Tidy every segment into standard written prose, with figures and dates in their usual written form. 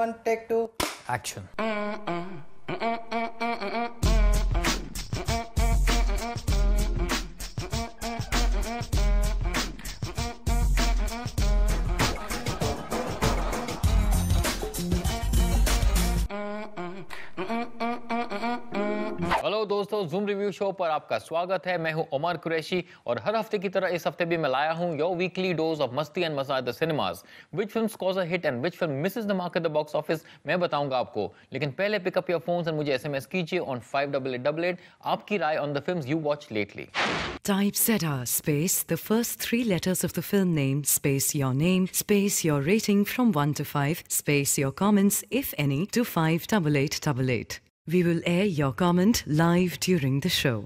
one, take two. Action. Hello दोस्तों, zoom review show पर आपका स्वागत है। मैं हूं उमर कुरैशी और हर हफ्ते की तरह इस हफ्ते भी मैं लाया हूं योर वीकली डोज ऑफ मस्ती एंड मजा at the cinemas. Which films cause a hit and which film Mrs the mark eight the box office मैं बताऊंगा आपको। लेकिन पहले पिकअप योर फोन्स और मुझे एसएमएस कीजिए ऑन 5888 आपकी राय on the films you watch lately. Type ZR space the first three letters of the film name space your name space your rating from 1 to 5 space your comments if any to 58888. We will air your comment live during the show.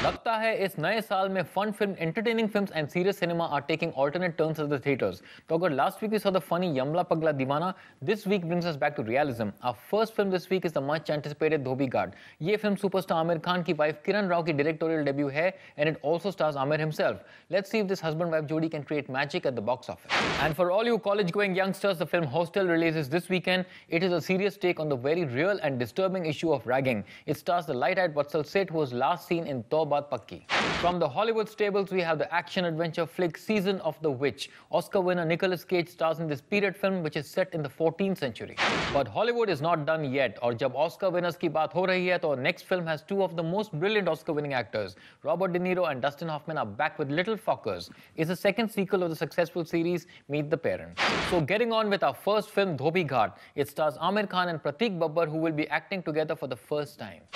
लगता है इस नए साल में fun film, entertaining films and serious cinema are taking alternate turns at the theatres. तो अगर last week we saw the funny Yamla Pagla Deewana, this week brings us back to realism. Our first film this week is the much anticipated Dhobi Ghat. ये फिल्म superstar Aamir Khan की wife Kiran Rao की directorial debut है and it also stars Aamir himself. Let's see if this husband wife jodi can create magic at the box office. And for all you college going youngsters, the film hostel releases this weekend. It is a serious take on the very real and disturbing issue of ragging. It stars the light Vatsal Seth who was last seen in दो बात पक्की। From the Hollywood stables, we have the action-adventure flick Season of the Witch. Oscar winner Nicolas Cage stars in this period film which is set in the 14th century. But Hollywood is not done yet. और जब Oscar winners की बात हो रही है तो next film has two of the most brilliant Oscar-winning actors. Robert De Niro and Dustin Hoffman are back with Little Fockers. It's the second sequel of the successful series Meet the Parents. So getting on with our first film, Dhobi Ghat. It stars Amir Khan and Pratik Babbar who will be acting together for the first time.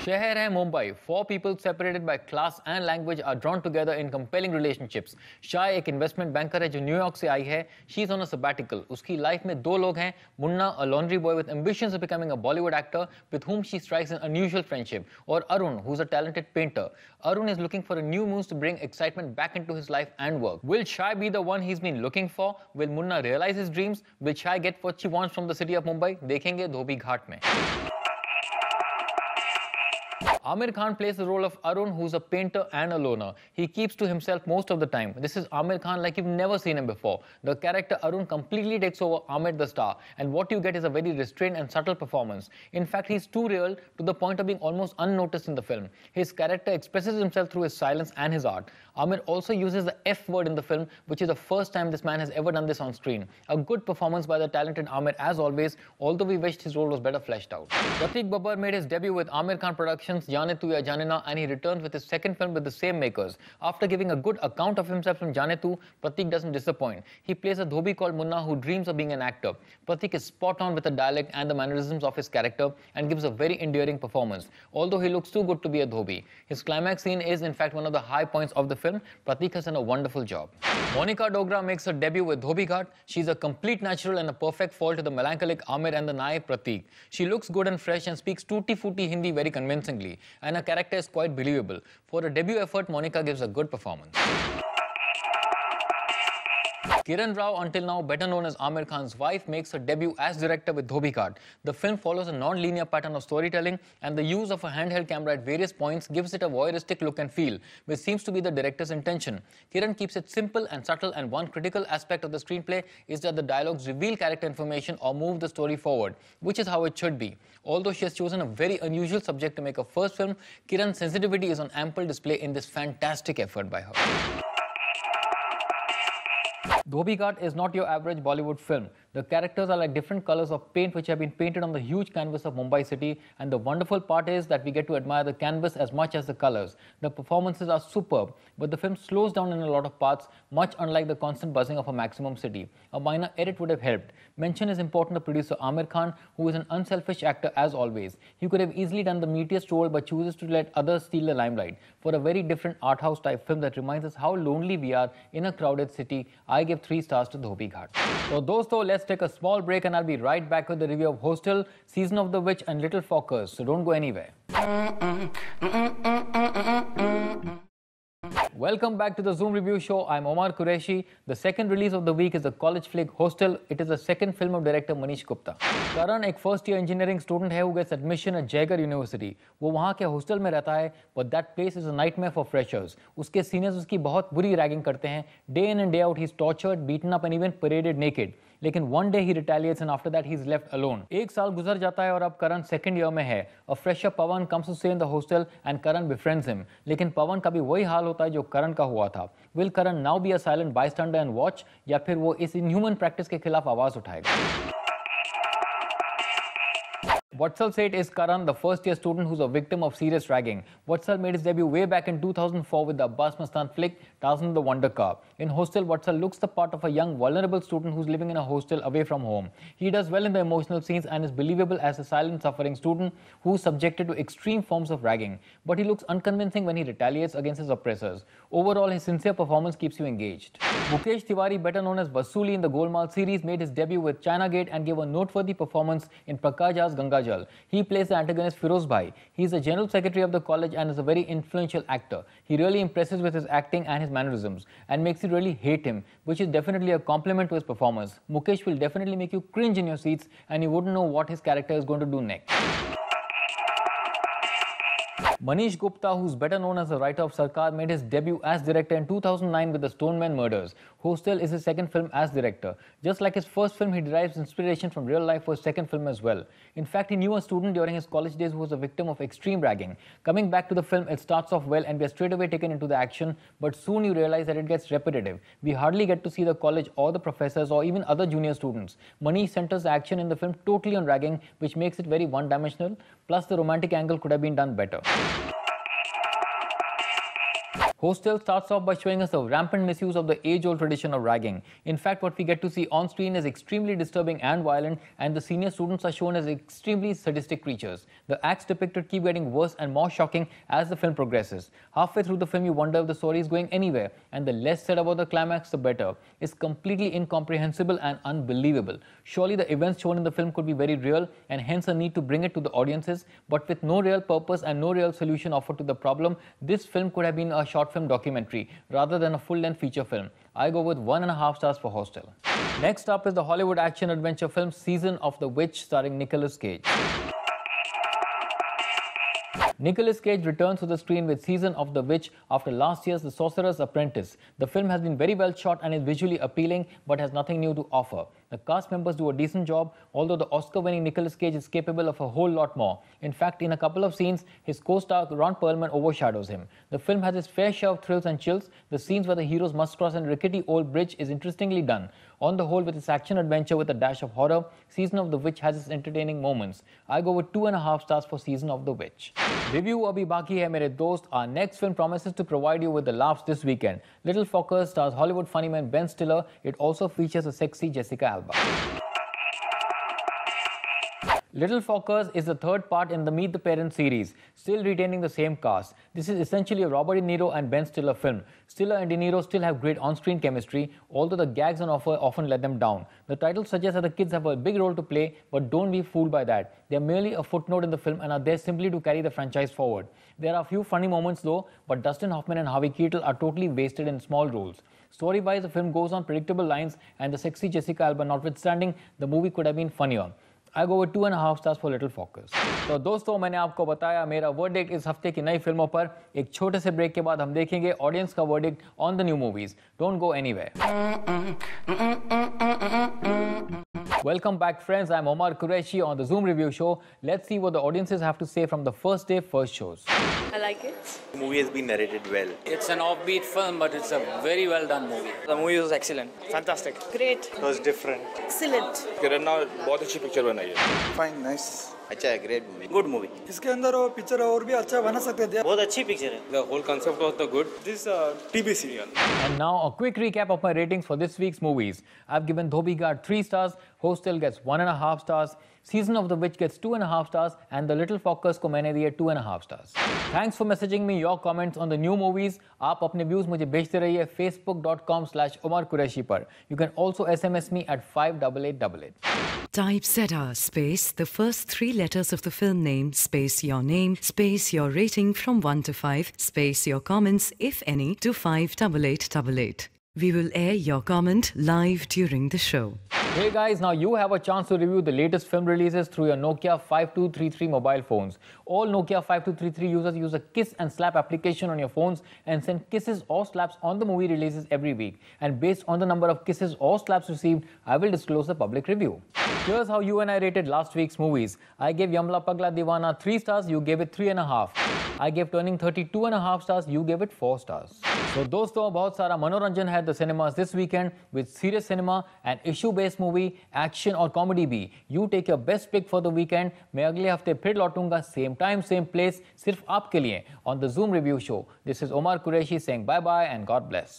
शहर है Mumbai. Four people separated by class and language are drawn together in compelling relationships. शाय एक investment banker है जो New York से आई है। She is on a sabbatical. उसकी life में दो लोग हैं, Munna, a laundry boy with ambitions of becoming a Bollywood actor with whom she strikes an unusual friendship, और Arun, who's a talented painter. Arun is looking for a new move to bring excitement back into his life and work. Will Shai be the one he's been looking for? Will Munna realize his dreams? Will Shai get what she wants from the city of Mumbai? देखेंगे धोबी घाट में। Amir Khan plays the role of Arun, who's a painter and a loner. He keeps to himself most of the time. This is Amir Khan like you've never seen him before. The character Arun completely takes over Amir the star, and what you get is a very restrained and subtle performance. In fact, he's too real to the point of being almost unnoticed in the film. His character expresses himself through his silence and his art. Amir also uses the F word in the film, which is the first time this man has ever done this on screen. A good performance by the talented Amir as always, although we wished his role was better fleshed out. Pratik Babbar made his debut with Amir Khan Productions' Jaane Tu Ya Jaane Na, and he returns with his second film with the same makers. After giving a good account of himself from Jaane Tu, Pratik doesn't disappoint. He plays a dhobi called Munna who dreams of being an actor. Pratik is spot on with the dialect and the mannerisms of his character and gives a very endearing performance, although he looks too good to be a dhobi. His climax scene is in fact one of the high points of the film. Pratik has done a wonderful job. Monica Dogra makes her debut with Dhobi Ghat. She's a complete natural and a perfect foil to the melancholic Amir and the naive Pratik. She looks good and fresh and speaks tutti-frutti Hindi very convincingly, and her character is quite believable. For a debut effort, Monica gives a good performance. Kiran Rao, until now better known as Amir Khan's wife, makes her debut as director with Dhobi Ghat. The film follows a non-linear pattern of storytelling, and the use of a handheld camera at various points gives it a voyeuristic look and feel, which seems to be the director's intention. Kiran keeps it simple and subtle, and one critical aspect of the screenplay is that the dialogues reveal character information or move the story forward, which is how it should be. Although she has chosen a very unusual subject to make her first film, Kiran's sensitivity is on ample display in this fantastic effort by her. Dhobi Ghat is not your average Bollywood film. The characters are like different colors of paint which have been painted on the huge canvas of Mumbai city, and the wonderful part is that we get to admire the canvas as much as the colors. The performances are superb, but the film slows down in a lot of parts, much unlike the constant buzzing of a maximum city. A minor edit would have helped. Mention is important to producer Amir Khan, who is an unselfish actor as always. He could have easily done the meatiest role but chooses to let others steal the limelight. For a very different art house type film that reminds us how lonely we are in a crowded city, I give 3 stars to Dhobi Ghat. So dosto, let's take a small break and I'll be right back with the review of Hostel, Season of the Witch and Little Fockers. So don't go anywhere. Welcome back to the Zoom Review Show. I'm Omar Qureshi. The second release of the week is the college flick Hostel. It is the second film of director Manish Gupta. Karan एक first year engineering student है who gets admission at Jaigarh University. वो वहाँ के hostel में रहता है, but that place is a nightmare for freshers. उसके seniors उसकी बहुत बुरी ragging करते हैं. Day in and day out he's tortured, beaten up and even paraded naked. लेकिन one day he retaliates and after that he's left alone. एक साल गुजर जाता है और अब करण second year में है. A fresher Pawan comes to stay in the hostel and Karan befriends him. लेकिन पवन का भी वही हाल होता है जो करण का हुआ था. Will Karan now be a silent bystander and watch, या फिर वो इस inhuman practice के खिलाफ आवाज उठाएगा? Hostel set is Karan, the first-year student who's a victim of serious ragging. Hostel made his debut way back in 2004 with the Abbas Mastan flick Tarzan the Wonder Car. In Hostel, Hostel looks the part of a young, vulnerable student who's living in a hostel away from home. He does well in the emotional scenes and is believable as a silent, suffering student who's subjected to extreme forms of ragging. But he looks unconvincing when he retaliates against his oppressors. Overall, his sincere performance keeps you engaged. Mukesh Tiwari, better known as Vasuli in the Golmaal series, made his debut with China Gate and gave a noteworthy performance in Prakaj's Ganga Jal. He plays the antagonist Firoz Bhai. He is the general secretary of the college and is a very influential actor. He really impresses with his acting and his mannerisms and makes you really hate him, which is definitely a compliment to his performance. Mukesh will definitely make you cringe in your seats and you wouldn't know what his character is going to do next. Manish Gupta, who's better known as the writer of Sarkar, made his debut as director in 2009 with the Stoneman Murders. Hostel is his second film as director. Just like his first film, he derives inspiration from real life for his second film as well. In fact, he knew a student during his college days who was a victim of extreme ragging. Coming back to the film, it starts off well and we are straight away taken into the action, but soon you realize that it gets repetitive. We hardly get to see the college or the professors or even other junior students. Manish centers the action in the film totally on ragging, which makes it very one-dimensional, plus the romantic angle could have been done better. Hostel starts off by showing us the rampant misuse of the age-old tradition of ragging. In fact, what we get to see on screen is extremely disturbing and violent, and the senior students are shown as extremely sadistic creatures. The acts depicted keep getting worse and more shocking as the film progresses. Halfway through the film, you wonder if the story is going anywhere, and the less said about the climax, the better. It's completely incomprehensible and unbelievable. Surely the events shown in the film could be very real, and hence a need to bring it to the audiences, but with no real purpose and no real solution offered to the problem, this film could have been a short film documentary rather than a full-length feature film. I go with 1.5 stars for Hostel. Next up is the Hollywood action-adventure film Season of the Witch starring Nicolas Cage. Nicolas Cage returns to the screen with Season of the Witch after last year's The Sorcerer's Apprentice. The film has been very well shot and is visually appealing but has nothing new to offer. The cast members do a decent job, although the Oscar-winning Nicolas Cage is capable of a whole lot more. In fact, in a couple of scenes, his co-star Ron Perlman overshadows him. The film has its fair share of thrills and chills. The scenes where the heroes must cross a rickety old bridge is interestingly done. On the whole, with its action-adventure with a dash of horror, Season of the Witch has its entertaining moments. I go with 2.5 stars for Season of the Witch. Review abhi baki hai mere dost. Our next film promises to provide you with the laughs this weekend. Little Fockers stars Hollywood funnyman Ben Stiller. It also features a sexy Jessica Alba. Little Fockers is the third part in the Meet the Parents series, still retaining the same cast. This is essentially a Robert De Niro and Ben Stiller film. Stiller and De Niro still have great on-screen chemistry, although the gags on offer often let them down. The title suggests that the kids have a big role to play, but don't be fooled by that. They are merely a footnote in the film and are there simply to carry the franchise forward. There are a few funny moments though, but Dustin Hoffman and Harvey Keitel are totally wasted in small roles. Story-wise, the film goes on predictable lines, and the sexy Jessica Alba notwithstanding, the movie could have been funnier. I go with 2.5 stars for Little Fockers. तो दोस्तों, मैंने आपको बताया मेरा verdict इस हफ्ते की नई फिल्मों पर. एक छोटे से ब्रेक के बाद हम देखेंगे ऑडियंस का verdict on the new movies. Don't go anywhere. Welcome back, friends. I'm Omar Qureshi on the Zoom review show. Let's see what the audiences have to say from the first day, first shows. I like it. The movie has been narrated well. It's an offbeat film, but it's a very well done movie. The movie was excellent. Fantastic. Great. It was different. Excellent. किरण ने बहुत अच्छी picture बनाई है. Fine, nice. अच्छा है, great movie. Good movie. इसके अंदर वो पिक्चर और भी अच्छा बना सकते थे. बहुत अच्छी पिक्चर है. The whole concept was the good. This TV serial. And now a quick recap of my ratings for this week's movies. I've given Dhobi Ghat 3 stars, Hostel gets 1.5 stars, Season of the Witch gets 2.5 stars, and The Little Fockers को मैंने दिए 2.5 stars. Thanks for messaging me your comments on the new movies. आप अपने views मुझे भेजते रहिए facebook.com/Omar Qureshi पर. You can also SMS me at 58888. Type ZR space the first 3 letters of the film name space your name space your rating from 1 to 5 space your comments if any to 58888. We will air your comment live during the show. Hey guys, now you have a chance to review the latest film releases through your Nokia 5233 mobile phones. All Nokia 5233 users use a kiss and slap application on your phones and send kisses or slaps on the movie releases every week. And based on the number of kisses or slaps received, I will disclose the public review. Here's how you and I rated last week's movies. I gave Yamla Pagla Divana 3 stars, you gave it 3.5. I gave Turning 30 2.5 stars, you gave it 4 stars. So दोस्तों बहुत सारा मनोरंजन है the cinemas this weekend with serious cinema and issue-based movie, action और comedy भी. You take your best pick for the weekend. मैं अगले हफ्ते फिर लौटूंगा same time, same place सिर्फ आपके लिए on the Zoom Review Show. This is Omar Qureshi saying bye bye and God bless.